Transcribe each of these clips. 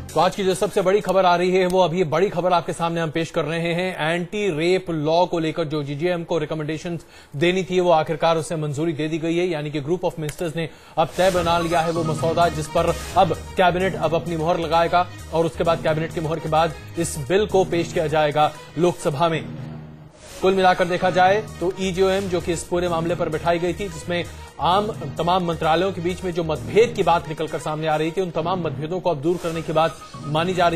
तो आज की जो सबसे बड़ी खबर आ रही है वो अभी बड़ी खबर आपके सामने हम पेश कर रहे हैं। एंटी रेप लॉ को लेकर जो जीजेएम को रिकमेंडेशंस देनी थी वो आखिरकार उसे मंजूरी दे दी गई है। यानी कि ग्रुप ऑफ मिनिस्टर्स ने अब तय बना लिया है वो मसौदा जिस पर अब कैबिनेट अब अपनी मोहर लगाएगा और उसके बाद कैबिनेट की मोहर के बाद इस बिल को पेश किया जाएगा लोकसभा में। कुल मिलाकर देखा जाए तो ईजीओएम जो कि इस पूरे मामले पर बिठाई गई थी, जिसमें तमाम मंत्रालयों के बीच में जो मतभेद की बात निकलकर सामने आ रही थी, उन तमाम मतभेदों को अब दूर करने की बात माना जा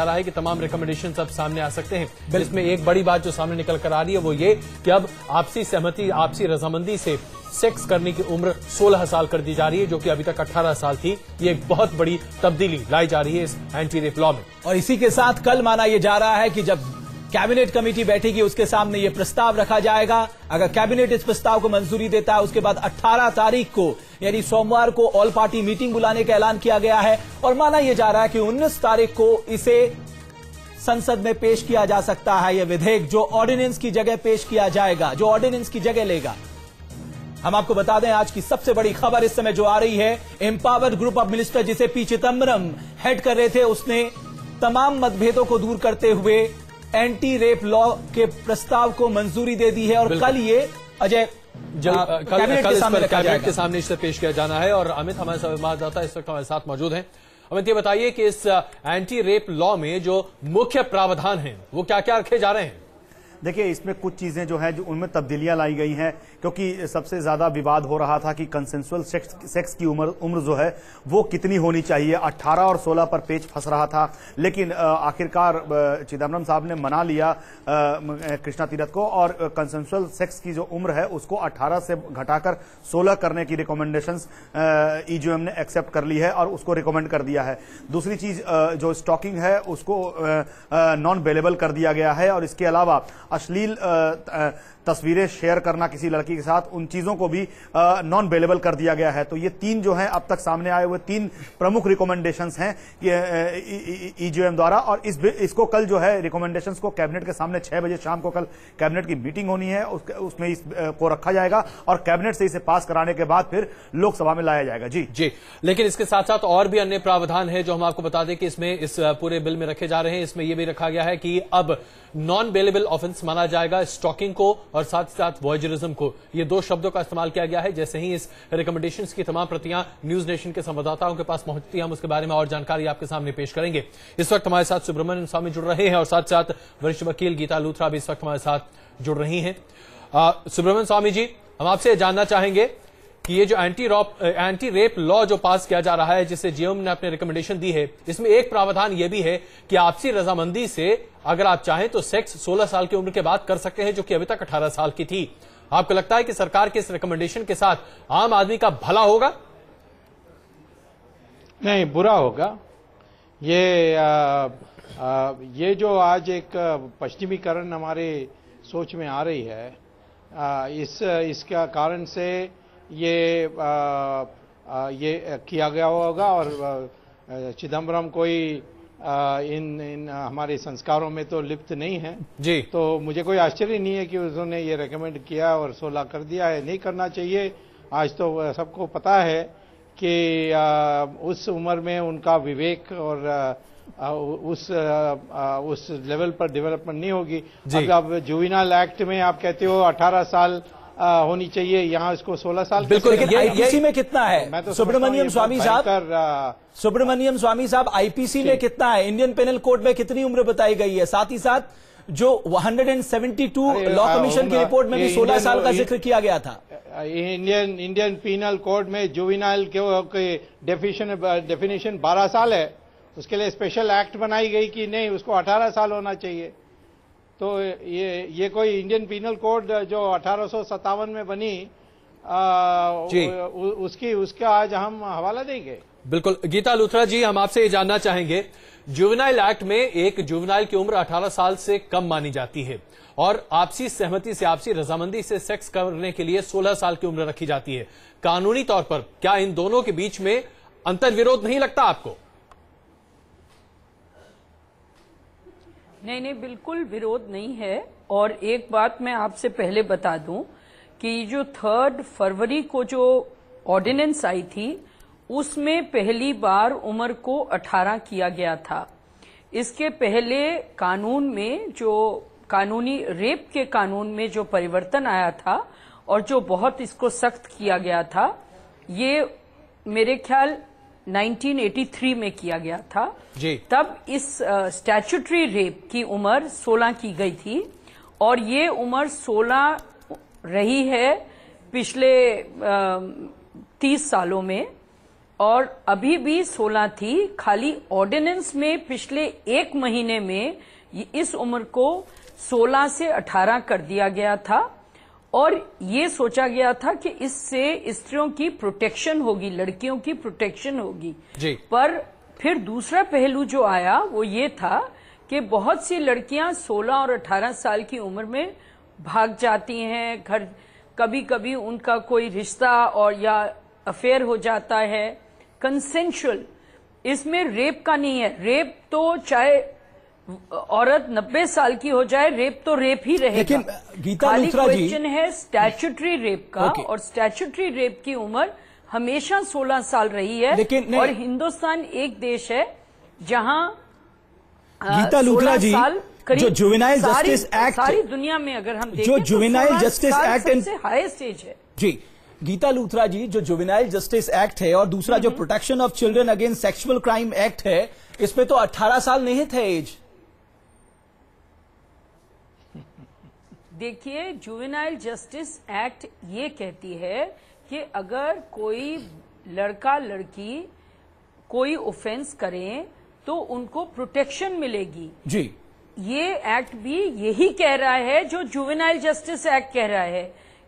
रहा है कि तमाम रिकमेंडेशंस अब सामने आ सकते हैं। इसमें एक बड़ी बात जो सामने निकल कर आ रही है वो ये कि अब आपसी सहमति, आपसी रजामंदी से सेक्स करने की उम्र 16 साल कर दी जा रही है, जो कि अभी तक 18 साल थी। ये एक बहुत बड़ी तब्दीली लाई जा रही है इस एंटी रेप लॉ में। और इसी के साथ कल माना यह जा रहा है कि जब कैबिनेट कमेटी बैठेगी उसके सामने यह प्रस्ताव रखा जाएगा। अगर कैबिनेट इस प्रस्ताव को मंजूरी देता है उसके बाद 18 तारीख को यानी सोमवार को ऑल पार्टी मीटिंग बुलाने का ऐलान किया गया है और माना यह जा रहा है कि 19 तारीख को इसे संसद में पेश किया जा सकता है। यह विधेयक जो ऑर्डिनेंस की जगह पेश किया जाएगा, जो ऑर्डिनेंस की जगह लेगा। हम आपको बता दें आज की सबसे बड़ी खबर इस समय जो आ रही है, एम्पावर्ड ग्रुप ऑफ मिनिस्टर जिसे पी चिदम्बरम हेड कर रहे थे, उसने तमाम मतभेदों को दूर करते हुए एंटी रेप लॉ के प्रस्ताव को मंजूरी दे दी है और कल ये अजय कैबिनेट के सामने इसे पेश किया जाना है। और अमित हमारे संवाददाता इस वक्त हमारे साथ मौजूद हैं। अमित, ये बताइए कि इस एंटी रेप लॉ में जो मुख्य प्रावधान हैं वो क्या क्या रखे जा रहे हैं? देखिए, इसमें कुछ चीजें जो है जो उनमें तब्दीलियां लाई गई हैं, क्योंकि सबसे ज्यादा विवाद हो रहा था कि कंसेंसुअल सेक्स की उम्र जो है वो कितनी होनी चाहिए। 18 और 16 पर पेच फंस रहा था, लेकिन आखिरकार चिदम्बरम साहब ने मना लिया कृष्णा तीरथ को और कंसेंसुअल सेक्स की जो उम्र है उसको 18 से घटाकर 16 करने की रिकमेंडेशंस ईजीओएम ने एक्सेप्ट कर ली है और उसको रिकमेंड कर दिया है। दूसरी चीज जो स्टॉकिंग है उसको नॉन बेलेबल कर दिया गया है और इसके अलावा अश्लील तस्वीरें शेयर करना किसी लड़की के साथ, उन चीजों को भी नॉन बेलेबल कर दिया गया है। तो ये तीन जो हैं अब तक सामने आए हुए तीन प्रमुख रिकमेंडेशंस हैं ईजीओएम द्वारा और इसको कल जो है रिकमेंडेशंस को कैबिनेट के सामने 6 बजे शाम को कल कैबिनेट की मीटिंग होनी है, उसमें इसको रखा जाएगा और कैबिनेट से इसे पास कराने के बाद फिर लोकसभा में लाया जाएगा। जी, लेकिन इसके साथ साथ और भी अन्य प्रावधान है जो हम आपको बता दें कि इसमें इस पूरे बिल में रखे जा रहे हैं। इसमें यह भी रखा गया है कि अब नॉन बेलेबल ऑफेंस माना जाएगा स्टॉकिंग को और साथ ही साथ वॉयजरिज्म को। ये दो शब्दों का इस्तेमाल किया गया है। जैसे ही इस रिकमेंडेशंस की तमाम प्रतियां न्यूज नेशन के संवाददाताओं के पास पहुंचती है, हम उसके बारे में और जानकारी आपके सामने पेश करेंगे। इस वक्त हमारे साथ सुब्रमण्यम स्वामी जुड़ रहे हैं और साथ साथ वरिष्ठ वकील गीता लूथरा भी इस वक्त हमारे साथ जुड़ रही हैं। सुब्रमण्यम स्वामी जी, हम आपसे जानना चाहेंगे कि ये जो एंटी रेप लॉ जो पास किया जा रहा है, जिसे जीएम ने अपने रिकमेंडेशन दी है, इसमें एक प्रावधान यह भी है कि आपसी रजामंदी से अगर आप चाहें तो सेक्स 16 साल की उम्र के बाद कर सकते हैं, जो कि अभी तक 18 साल की थी। आपको लगता है कि सरकार के इस रिकमेंडेशन के साथ आम आदमी का भला होगा? नहीं, बुरा होगा। ये जो आज एक पश्चिमीकरण हमारे सोच में आ रही है, इसका कारण से ये किया गया होगा और चिदम्बरम कोई इन हमारे संस्कारों में तो लिप्त नहीं है जी। तो मुझे कोई आश्चर्य नहीं है कि उन्होंने ये रेकमेंड किया और 16 कर दिया है। नहीं करना चाहिए। आज तो सबको पता है कि उस उम्र में उनका विवेक और उस लेवल पर डेवलपमेंट नहीं होगी। अब जुवेनाइल एक्ट में आप कहते हो 18 साल होनी चाहिए, यहाँ इसको 16 साल। बिल्कुल, लेकिन आईपीसी में कितना है? तो सुब्रमण्यम स्वामी साहब, आईपीसी में कितना है? इंडियन पेनल कोड में कितनी उम्र बताई गई है? साथ ही साथ जो 172 लॉ कमीशन की रिपोर्ट में भी 16 साल का जिक्र किया गया था। इंडियन पेनल कोड में जुवेनाइल के डेफिनेशन 12 साल है। उसके लिए स्पेशल एक्ट बनाई गई कि नहीं, उसको 18 साल होना चाहिए। तो ये कोई इंडियन पीनल कोड जो 1857 में बनी उसका आज हम हवाला देंगे। बिल्कुल गीता लूथरा जी, हम आपसे ये जानना चाहेंगे, जुवेनाइल एक्ट में एक जुवेनाइल की उम्र 18 साल से कम मानी जाती है और आपसी सहमति से, आपसी रजामंदी से सेक्स करने के लिए 16 साल की उम्र रखी जाती है। कानूनी तौर पर क्या इन दोनों के बीच में अंतर्विरोध नहीं लगता आपको? नहीं, बिल्कुल विरोध नहीं है। और एक बात मैं आपसे पहले बता दूं कि जो 3 फरवरी को जो ऑर्डिनेंस आई थी उसमें पहली बार उम्र को 18 किया गया था। इसके पहले कानून में जो कानूनी रेप के कानून में जो परिवर्तन आया था और जो बहुत इसको सख्त किया गया था, ये मेरे ख्याल 1983 में किया गया था जी। तब इस स्टैट्यूटरी रेप की उम्र 16 की गई थी और ये उम्र 16 रही है पिछले 30 सालों में और अभी भी 16 थी। खाली ऑर्डिनेंस में पिछले 1 महीने में इस उम्र को 16 से 18 कर दिया गया था और ये सोचा गया था कि इससे स्त्रियों की प्रोटेक्शन होगी, लड़कियों की प्रोटेक्शन होगी जी। पर फिर दूसरा पहलू जो आया वो ये था कि बहुत सी लड़कियां 16 और 18 साल की उम्र में भाग जाती हैं घर, कभी कभी उनका कोई रिश्ता और या अफेयर हो जाता है कंसेंशुअल। इसमें रेप का नहीं है। रेप तो चाहे औरत 90 साल की हो जाए, रेप तो रेप ही रहेगा। लेकिन गीता लूथरा जी, क्वेश्चन है स्टैट्यूटरी रेप का और स्टैट्यूटरी रेप की उम्र हमेशा 16 साल रही है। लेकिन और हिंदुस्तान एक देश है जहां गीता लूथरा जी, जो जुवेनाइल जस्टिस एक्ट, सारी दुनिया में अगर हम देखें जो जुवेनाइल जस्टिस एक्ट सबसे हाईएस्ट एज है जी। गीता लूथरा जी, जो जुवेनाइल जस्टिस एक्ट है और दूसरा जो protection of children against sexual crime act है, इसमें तो 18 साल नहीं थे एज। देखिए, जुवेनाइल जस्टिस एक्ट ये कहती है कि अगर कोई लड़का लड़की कोई ऑफेंस करें तो उनको प्रोटेक्शन मिलेगी जी। ये एक्ट भी यही कह रहा है जो जुवेनाइल जस्टिस एक्ट कह रहा है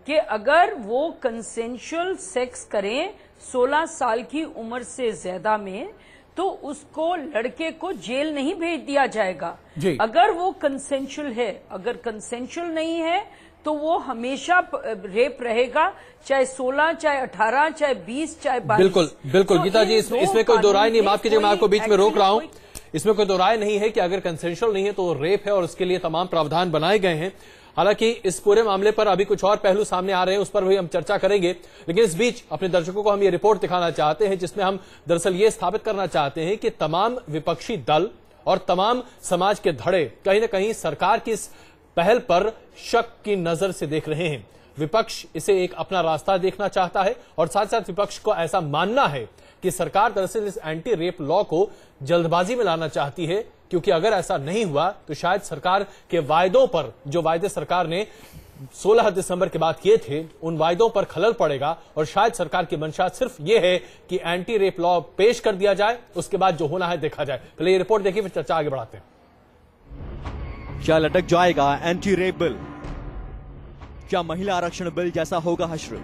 कि अगर वो कंसेंशुअल सेक्स करें 16 साल की उम्र से ज्यादा में तो उसको लड़के को जेल नहीं भेज दिया जाएगा जी। अगर वो कंसेंशुअल है। अगर कंसेंशुअल नहीं है तो वो हमेशा रेप रहेगा, चाहे 16, चाहे 18, चाहे 20, चाहे 22। बिल्कुल बिल्कुल तो गीता जी, इसमें कोई दो राय नहीं। माफ कीजिए, मैं आपको बीच में रोक रहा हूं। इसमें कोई दो राय नहीं है कि अगर कंसेंशुअल नहीं है तो रेप है और उसके लिए तमाम प्रावधान बनाए गए हैं। हालांकि इस पूरे मामले पर अभी कुछ और पहलू सामने आ रहे हैं, उस पर भी हम चर्चा करेंगे। लेकिन इस बीच अपने दर्शकों को हम ये रिपोर्ट दिखाना चाहते हैं जिसमें हम दरअसल ये स्थापित करना चाहते हैं कि तमाम विपक्षी दल और तमाम समाज के धड़े कहीं ना कहीं सरकार की इस पहल पर शक की नजर से देख रहे हैं। विपक्ष इसे एक अपना रास्ता देखना चाहता है और साथ साथ विपक्ष को ऐसा मानना है कि सरकार दरअसल इस एंटी रेप लॉ को जल्दबाजी में लाना चाहती है, क्योंकि अगर ऐसा नहीं हुआ तो शायद सरकार के वायदों पर, जो वायदे सरकार ने 16 दिसंबर के बाद किए थे, उन वायदों पर खलल पड़ेगा और शायद सरकार की मंशा सिर्फ यह है कि एंटी रेप लॉ पेश कर दिया जाए, उसके बाद जो होना है देखा जाए। पहले ये रिपोर्ट देखिए, फिर चर्चा आगे बढ़ाते हैं। क्या लटक जाएगा एंटी रेप बिल? क्या महिला आरक्षण बिल जैसा होगा हश्र?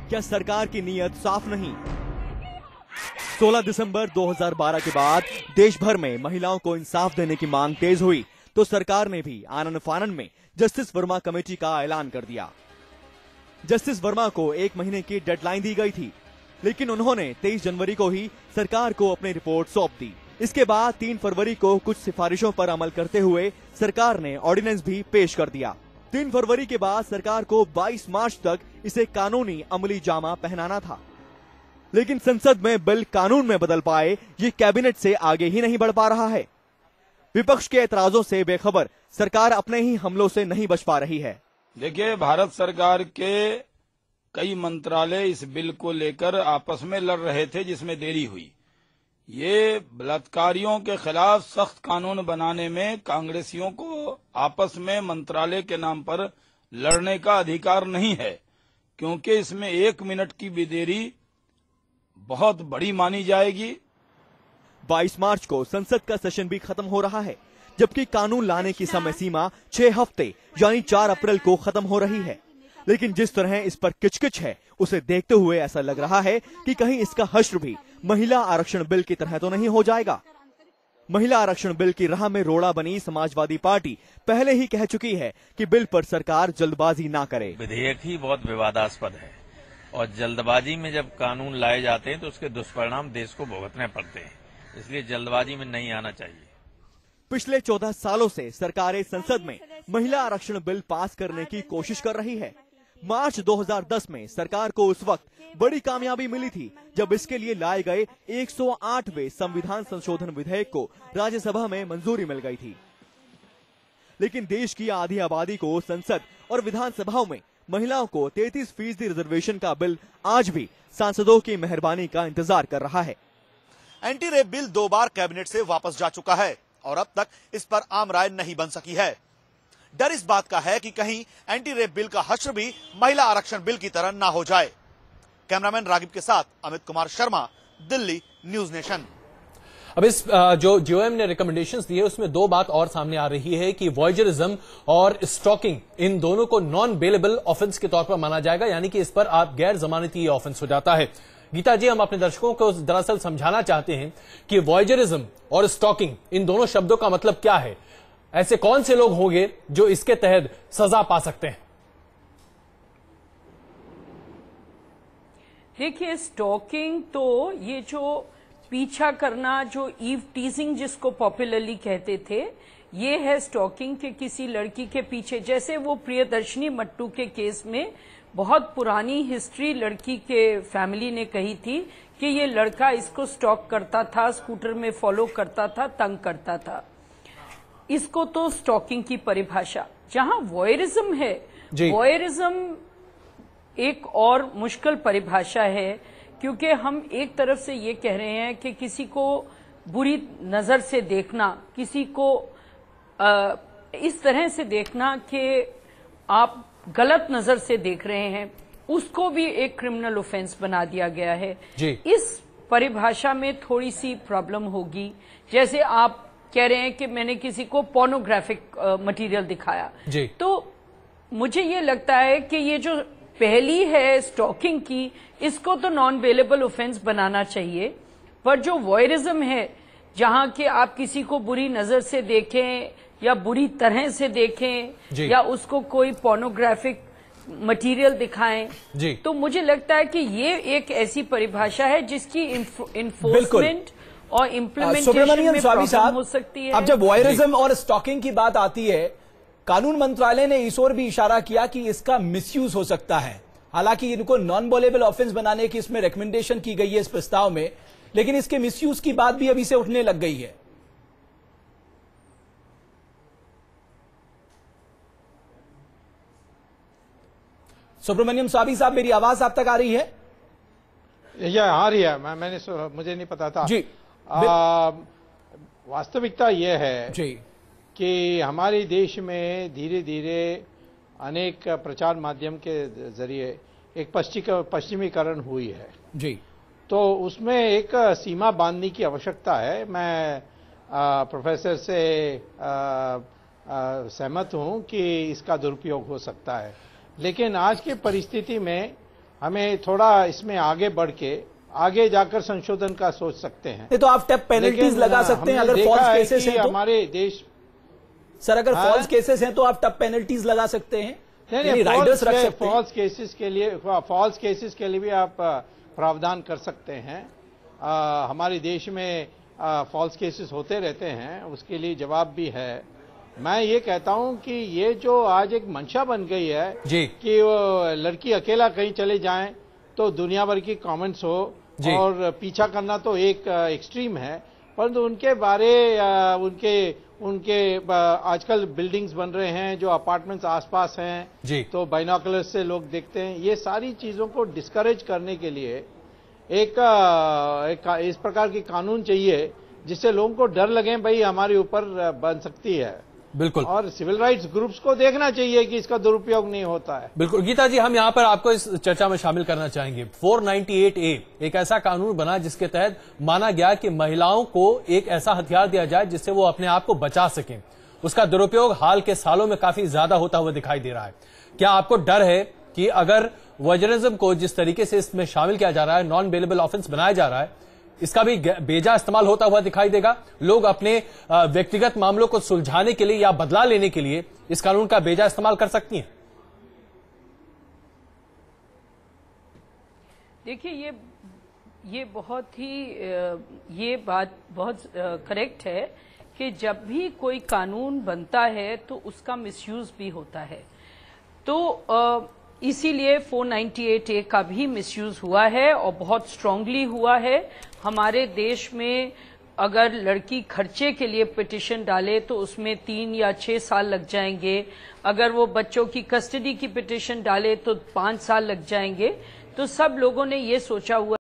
क्या सरकार की नीयत साफ नहीं? 16 दिसंबर 2012 के बाद देश भर में महिलाओं को इंसाफ देने की मांग तेज हुई तो सरकार ने भी आनन फानन में जस्टिस वर्मा कमेटी का ऐलान कर दिया। जस्टिस वर्मा को 1 महीने की डेडलाइन दी गई थी, लेकिन उन्होंने 23 जनवरी को ही सरकार को अपनी रिपोर्ट सौंप दी। इसके बाद 3 फरवरी को कुछ सिफारिशों पर अमल करते हुए सरकार ने ऑर्डिनेंस भी पेश कर दिया। 3 फरवरी के बाद सरकार को 22 मार्च तक इसे कानूनी अमली जामा पहनाना था, लेकिन संसद में बिल कानून में बदल पाए ये कैबिनेट से आगे ही नहीं बढ़ पा रहा है। विपक्ष के एतराजों से बेखबर सरकार अपने ही हमलों से नहीं बच पा रही है। देखिए, भारत सरकार के कई मंत्रालय इस बिल को लेकर आपस में लड़ रहे थे, जिसमें देरी हुई। ये बलात्कारियों के खिलाफ सख्त कानून बनाने में कांग्रेसियों को आपस में मंत्रालय के नाम पर लड़ने का अधिकार नहीं है, क्योंकि इसमें 1 मिनट की भी देरी बहुत बड़ी मानी जाएगी। 22 मार्च को संसद का सेशन भी खत्म हो रहा है, जबकि कानून लाने की समय सीमा 6 हफ्ते यानी 4 अप्रैल को खत्म हो रही है। लेकिन जिस तरह इस पर किचकिच है, उसे देखते हुए ऐसा लग रहा है कि कहीं इसका हश्र भी महिला आरक्षण बिल की तरह तो नहीं हो जाएगा। महिला आरक्षण बिल की राह में रोड़ा बनी समाजवादी पार्टी पहले ही कह चुकी है कि बिल पर सरकार जल्दबाजी ना करे। विधेयक ही बहुत विवादास्पद है और जल्दबाजी में जब कानून लाए जाते हैं तो उसके दुष्परिणाम देश को भुगतने पड़ते हैं, इसलिए जल्दबाजी में नहीं आना चाहिए। पिछले 14 सालों से सरकारें संसद में महिला आरक्षण बिल पास करने की कोशिश कर रही है, मार्च 2010 में सरकार को उस वक्त बड़ी कामयाबी मिली थी जब इसके लिए लाए गए 108वें संविधान संशोधन विधेयक को राज्यसभा में मंजूरी मिल गई थी। लेकिन देश की आधी आबादी को संसद और विधानसभाओं में महिलाओं को 33% रिजर्वेशन का बिल आज भी सांसदों की मेहरबानी का इंतजार कर रहा है। एंटी रेप बिल 2 बार कैबिनेट से वापस जा चुका है और अब तक इस पर आम राय नहीं बन सकी है। डर इस बात का है कि कहीं एंटी रेप बिल का हश्र भी महिला आरक्षण बिल की तरह ना हो जाए। कैमरामैन रागिब के साथ अमित कुमार शर्मा, दिल्ली, न्यूज नेशन। अब इस जो जीओएम ने रिकमेंडेशंस दिए उसमें 2 बात और सामने आ रही है कि वॉयजरिज्म और स्टॉकिंग इन दोनों को नॉन बेलेबल ऑफेंस के तौर पर माना जाएगा, यानी कि इस पर आप गैर जमानती ऑफेंस हो जाता है। गीता जी, हम अपने दर्शकों को दरअसल समझाना चाहते हैं कि वॉयजरिज्म और स्टॉकिंग इन दोनों शब्दों का मतलब क्या है। ऐसे कौन से लोग होंगे जो इसके तहत सजा पा सकते हैं? देखिए, स्टॉकिंग तो ये जो पीछा करना, जो ईव टीजिंग जिसको पॉपुलरली कहते थे, ये है स्टॉकिंग के किसी लड़की के पीछे। जैसे वो प्रियदर्शनी मट्टू के केस में बहुत पुरानी हिस्ट्री लड़की के फैमिली ने कही थी कि ये लड़का इसको स्टॉक करता था, स्कूटर में फॉलो करता था, तंग करता था। इसको तो स्टॉकिंग की परिभाषा। जहां वॉयरिज्म है, वॉयरिज्म एक और मुश्किल परिभाषा है, क्योंकि हम एक तरफ से ये कह रहे हैं कि किसी को बुरी नजर से देखना, किसी को इस तरह से देखना कि आप गलत नजर से देख रहे हैं, उसको भी एक क्रिमिनल ऑफेंस बना दिया गया है। इस परिभाषा में थोड़ी सी प्रॉब्लम होगी। जैसे आप कह रहे हैं कि मैंने किसी को पोर्नोग्राफिक मटेरियल दिखाया, तो मुझे ये लगता है कि ये जो पहली है स्टॉकिंग की, इसको तो नॉन बेलेबल ऑफेंस बनाना चाहिए। पर जो वॉयरिज्म है, जहां कि आप किसी को बुरी नजर से देखें या बुरी तरह से देखें या उसको कोई पोर्नोग्राफिक मटेरियल दिखाएं, तो मुझे लगता है कि ये एक ऐसी परिभाषा है जिसकी इन्फोर्समेंट और इम्प्लीमेंटेशन में प्रॉब्लम हो सकती है। अब जब वॉयरिज्म और स्टॉकिंग की बात आती है, कानून मंत्रालय ने इस ओर भी इशारा किया कि इसका मिसयूज हो सकता है। हालांकि इनको नॉन बेलेबल ऑफेंस बनाने की इसमें रिकमेंडेशन की गई है इस प्रस्ताव में, लेकिन इसके मिसयूज की बात भी अभी से उठने लग गई है। सुब्रमण्यम स्वामी साहब, मेरी आवाज आप तक आ रही है? आ रही है। मुझे नहीं पता था जी। वास्तविकता यह है जी कि हमारे देश में धीरे धीरे अनेक प्रचार माध्यम के जरिए एक पश्चिमीकरण हुई है जी। तो उसमें एक सीमा बांधने की आवश्यकता है। मैं प्रोफेसर से सहमत हूं कि इसका दुरुपयोग हो सकता है, लेकिन आज की परिस्थिति में हमें थोड़ा इसमें आगे बढ़ के आगे जाकर संशोधन का सोच सकते हैं। तो आप टैप पेनल्टीज लगा सकते हैं अगर फॉल्स केसेस हैं तो? हमारे देश सर, अगर फॉल्स केसेस हैं तो आप टफ पेनल्टीज लगा सकते हैं? नहीं, राइडर्स रख सकते हैं। फॉल्स केसेस के लिए भी आप प्रावधान कर सकते हैं। हमारे देश में फॉल्स केसेस होते रहते हैं, उसके लिए जवाब भी है। मैं ये कहता हूं कि ये जो आज एक मंशा बन गई है कि वो लड़की अकेला कहीं चले जाएं तो दुनिया भर की कमेंट्स हो और पीछा करना तो एक एक्सट्रीम है, परंतु उनके बारे उनके आजकल बिल्डिंग्स बन रहे हैं, जो अपार्टमेंट्स आसपास हैं, तो बाइनोकुलर्स से लोग देखते हैं। ये सारी चीजों को डिस्करेज करने के लिए एक इस प्रकार की कानून चाहिए जिससे लोगों को डर लगे, भाई हमारे ऊपर बन सकती है। बिल्कुल। और सिविल राइट्स ग्रुप्स को देखना चाहिए कि इसका दुरुपयोग नहीं होता है। बिल्कुल। गीता जी, हम यहां पर आपको इस चर्चा में शामिल करना चाहेंगे। 498A एक ऐसा कानून बना जिसके तहत माना गया कि महिलाओं को एक ऐसा हथियार दिया जाए जिससे वो अपने आप को बचा सकें। उसका दुरुपयोग हाल के सालों में काफी ज्यादा होता हुआ दिखाई दे रहा है। क्या आपको डर है कि अगर वॉयरिज्म को जिस तरीके से इसमें शामिल किया जा रहा है, नॉन बेलेबल ऑफेंस बनाया जा रहा है, इसका भी बेजा इस्तेमाल होता हुआ दिखाई देगा? लोग अपने व्यक्तिगत मामलों को सुलझाने के लिए या बदला लेने के लिए इस कानून का बेजा इस्तेमाल कर सकती हैं? देखिए, ये बहुत ही ये बात बहुत करेक्ट है कि जब भी कोई कानून बनता है तो उसका मिसयूज भी होता है। तो इसीलिए 498A का भी मिसयूज हुआ है और बहुत स्ट्रांगली हुआ है। हमारे देश में अगर लड़की खर्चे के लिए पिटीशन डाले तो उसमें 3 या 6 साल लग जाएंगे। अगर वो बच्चों की कस्टडी की पिटीशन डाले तो 5 साल लग जाएंगे। तो सब लोगों ने ये सोचा हुआ